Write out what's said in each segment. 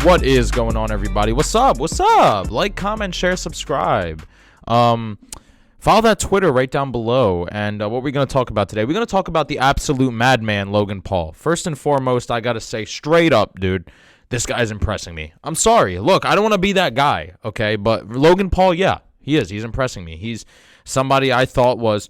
What is going on, everybody? What's up? What's up? Like, comment, share, subscribe. Follow that Twitter right down below. And what we're going to talk about today, we're going to talk about the absolute madman, Logan Paul. First and foremost, I got to say straight up, dude, this guy's impressing me. I'm sorry. Look, I don't want to be that guy, okay? But Logan Paul, yeah, he is. He's impressing me. He's somebody I thought was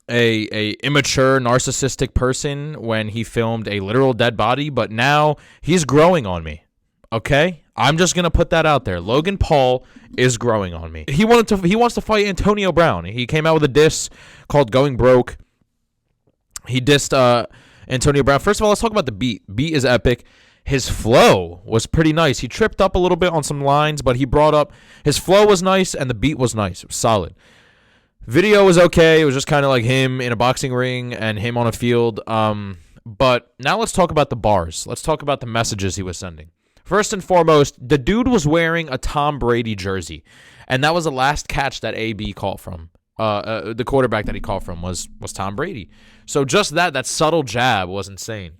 a immature, narcissistic person when he filmed a literal dead body, but now he's growing on me. Okay? I'm just gonna put that out there. Logan Paul is growing on me. He wants to fight Antonio Brown. He came out with a diss called Going Broke. He dissed Antonio Brown. First of all, let's talk about the beat. Beat is epic. His flow was pretty nice. He tripped up a little bit on some lines, but he brought up his flow was nice and the beat was nice. It was solid. Video was okay. It was just kind of like him in a boxing ring and him on a field. But now let's talk about the bars. Let's talk about the messages he was sending. First and foremost, the dude was wearing a Tom Brady jersey, and that was the last catch that AB caught from. The quarterback that he caught from was Tom Brady. So just that subtle jab was insane.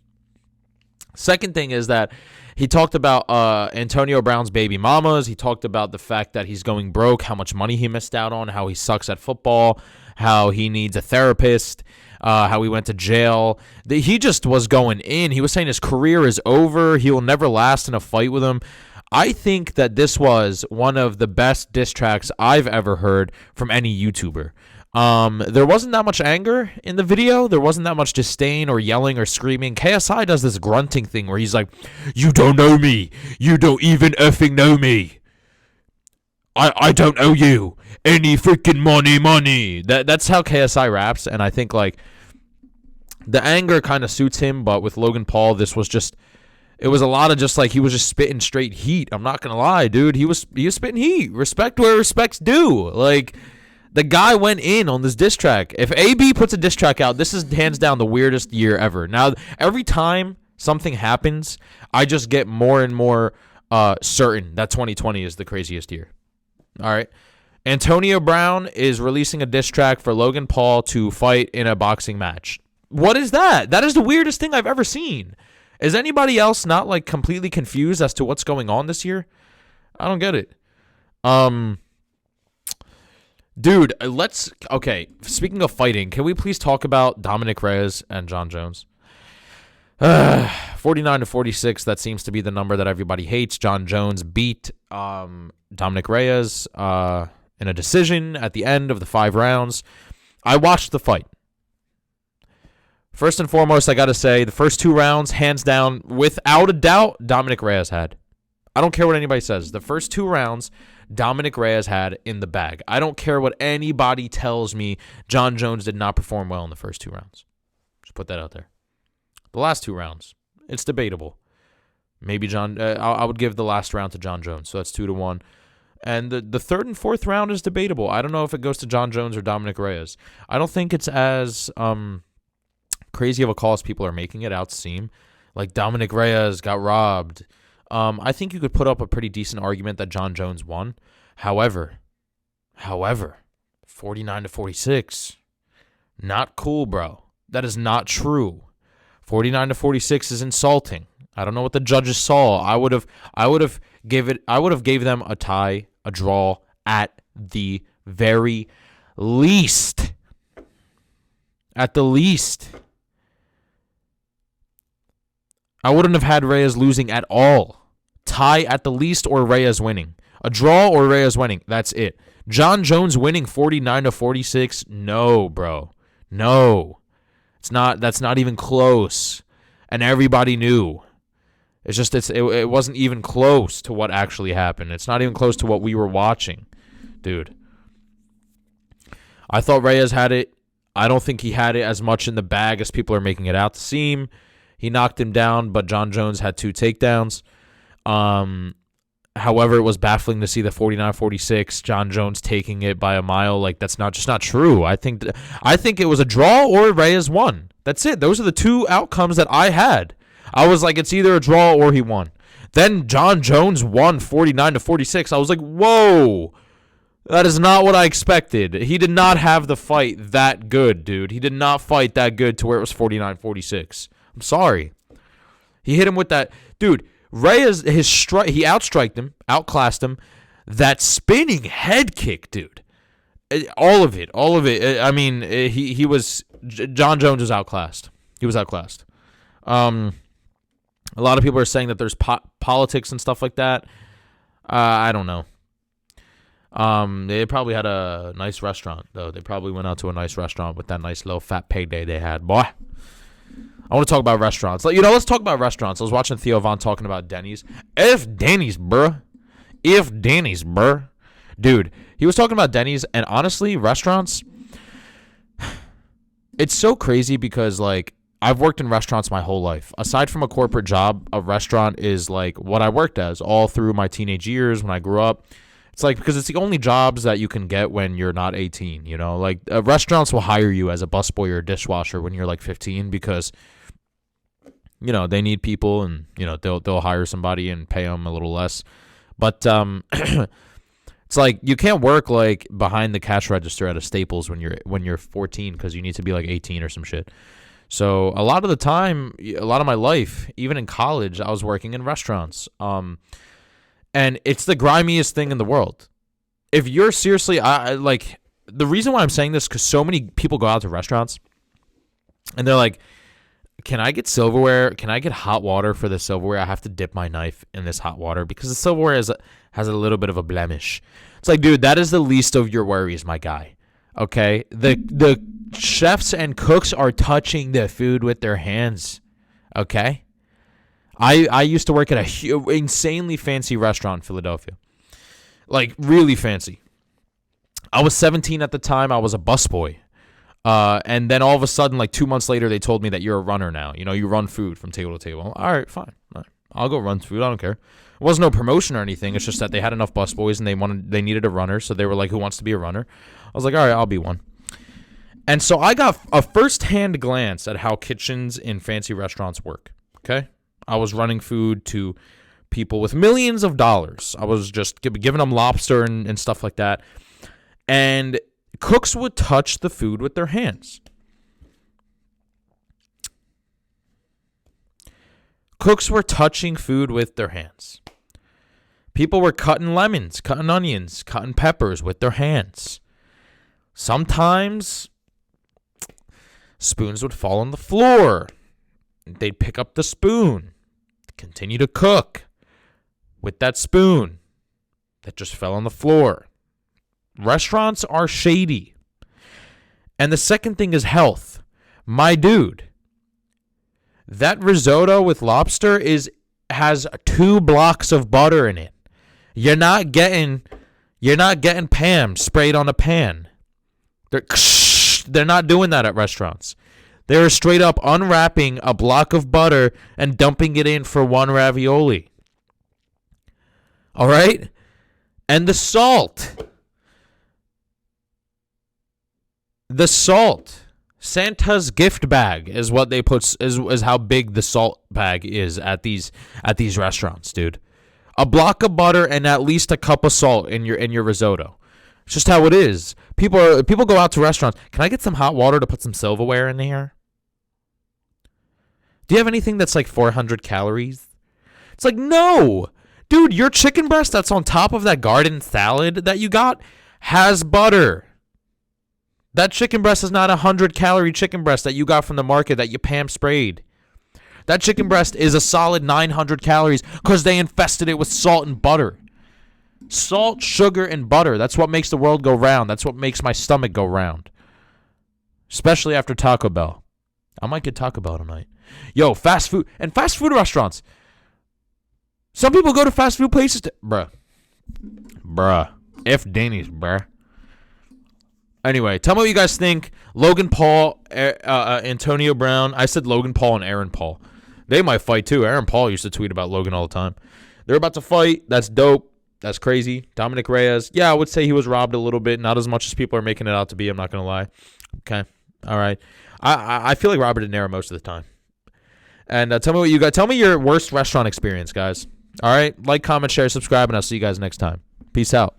Second thing is that he talked about Antonio Brown's baby mamas. He talked about the fact that he's going broke, how much money he missed out on, how he sucks at football, how he needs a therapist, how he went to jail. He just was going in. He was saying his career is over. He will never last in a fight with him. I think that this was one of the best diss tracks I've ever heard from any YouTuber. There wasn't that much anger in the video. There wasn't that much disdain or yelling or screaming. KSI does this grunting thing where he's like, "You don't know me. You don't even effing know me. I don't owe you any freaking money. That's how KSI raps, and I think like the anger kind of suits him, but with Logan Paul, this was just it was a lot of just like he was just spitting straight heat. I'm not gonna lie, dude. He was spitting heat. Respect where respect's due. Like the guy went in on this diss track. If AB puts a diss track out, this is hands down the weirdest year ever. Now, every time something happens, I just get more and more certain that 2020 is the craziest year. All right. Antonio Brown is releasing a diss track for Logan Paul to fight in a boxing match. What is that? That is the weirdest thing I've ever seen. Is anybody else not like completely confused as to what's going on this year? I don't get it. Dude, okay, speaking of fighting, can we please talk about Dominic Reyes and Jon Jones? 49-46, that seems to be the number that everybody hates. Jon Jones beat Dominic Reyes in a decision at the end of the 5 rounds. I watched the fight. First and foremost, I got to say, the first 2 rounds, hands down, without a doubt, Dominic Reyes had. I don't care what anybody says. The first 2 rounds, Dominic Reyes had in the bag. I don't care what anybody tells me. Jon Jones did not perform well in the first 2 rounds. Just put that out there. The last 2 rounds, it's debatable. Maybe I would give the last round to Jon Jones, so that's 2-1. And the third and fourth round is debatable. I don't know if it goes to Jon Jones or Dominic Reyes. I don't think it's as crazy of a call as people are making it out to seem. Like Dominic Reyes got robbed. I think you could put up a pretty decent argument that Jon Jones won. However, 49-46, not cool, bro. That is not true. 49-46 is insulting. I don't know what the judges saw. I would have gave them a tie, a draw at the very least. At the least. I wouldn't have had Reyes losing at all. Tie at the least or Reyes winning. A draw or Reyes winning. That's it. Jon Jones winning 49-46. No, bro. No. That's not even close. And everybody knew. It's just it wasn't even close to what actually happened. It's not even close to what we were watching. Dude. I thought Reyes had it. I don't think he had it as much in the bag as people are making it out to seem. He knocked him down, but Jon Jones had 2 takedowns. However, it was baffling to see the 49-46, Jon Jones taking it by a mile. Like, that's not true. I think it was a draw or Reyes won. That's it. Those are the 2 outcomes that I had. I was like, it's either a draw or he won. Then Jon Jones won 49-46. I was like, whoa. That is not what I expected. He did not have the fight that good, dude. He did not fight that good to where it was 49-46. I'm sorry. He hit him with that. Dude, Reyes, he outstriked him, outclassed him. That spinning head kick, dude. All of it. I mean, he was, John Jones was outclassed. He was outclassed. A lot of people are saying that there's politics and stuff like that. I don't know. They probably had a nice restaurant, though. They probably went out to a nice restaurant with that nice little fat payday they had. Boy, I want to talk about restaurants. Let's talk about restaurants. I was watching Theo Von talking about Denny's. If Denny's, bruh. Dude, he was talking about Denny's, and honestly, restaurants, it's so crazy because, like, I've worked in restaurants my whole life. Aside from a corporate job, a restaurant is, like, what I worked as all through my teenage years when I grew up. It's like, because it's the only jobs that you can get when you're not 18, you know? Like, restaurants will hire you as a busboy or a dishwasher when you're, like, 15 because, you know, they need people and, you know, they'll hire somebody and pay them a little less. But it's like you can't work like behind the cash register at a Staples when you're 14 because you need to be like 18 or some shit. So a lot of the time, a lot of my life, even in college, I was working in restaurants. And it's the grimiest thing in the world. If you're seriously, like the reason why I'm saying this because so many people go out to restaurants and they're like, can I get silverware? Can I get hot water for the silverware? I have to dip my knife in this hot water because the silverware has a little bit of a blemish. It's like, dude, that is the least of your worries, my guy. Okay? The chefs and cooks are touching the food with their hands. Okay? I used to work at a insanely fancy restaurant in Philadelphia. Like, really fancy. I was 17 at the time. I was a busboy. And then all of a sudden, like 2 months later, they told me that you're a runner now. You know, you run food from table to table. All right, fine. All right. I'll go run food. I don't care. It wasn't no promotion or anything. It's just that they had enough busboys and they needed a runner. So they were like, who wants to be a runner? I was like, all right, I'll be one. And so I got a first-hand glance at how kitchens in fancy restaurants work. Okay? I was running food to people with millions of dollars. I was just giving them lobster and stuff like that. And cooks would touch the food with their hands. Cooks were touching food with their hands. People were cutting lemons, cutting onions, cutting peppers with their hands. Sometimes spoons would fall on the floor. They'd pick up the spoon, continue to cook with that spoon that just fell on the floor. Restaurants are shady. And the second thing is health. My dude, that risotto with lobster has 2 blocks of butter in it. You're not getting Pam sprayed on a pan. They're not doing that at restaurants. They're straight up unwrapping a block of butter and dumping it in for 1 ravioli. All right? And the salt. The salt. Santa's gift bag is what they put is how big the salt bag is at these restaurants, dude. A block of butter and at least a cup of salt in your risotto. It's just how it is. People go out to restaurants. Can I get some hot water to put some silverware in here? Do you have anything that's like 400 calories? It's like, no. Dude, your chicken breast that's on top of that garden salad that you got has butter. That chicken breast is not a 100-calorie chicken breast that you got from the market that you Pam sprayed. That chicken breast is a solid 900 calories because they infested it with salt and butter. Salt, sugar, and butter. That's what makes the world go round. That's what makes my stomach go round. Especially after Taco Bell. I might get Taco Bell tonight. Yo, fast food. And fast food restaurants. Some people go to fast food places to... Bruh. F Denny's, bruh. Anyway, tell me what you guys think. Logan Paul, Antonio Brown. I said Logan Paul and Aaron Paul. They might fight too. Aaron Paul used to tweet about Logan all the time. They're about to fight. That's dope. That's crazy. Dominic Reyes. Yeah, I would say he was robbed a little bit. Not as much as people are making it out to be. I'm not going to lie. Okay. All right. I feel like Robert De Niro most of the time. And tell me what you got. Tell me your worst restaurant experience, guys. All right. Like, comment, share, subscribe, and I'll see you guys next time. Peace out.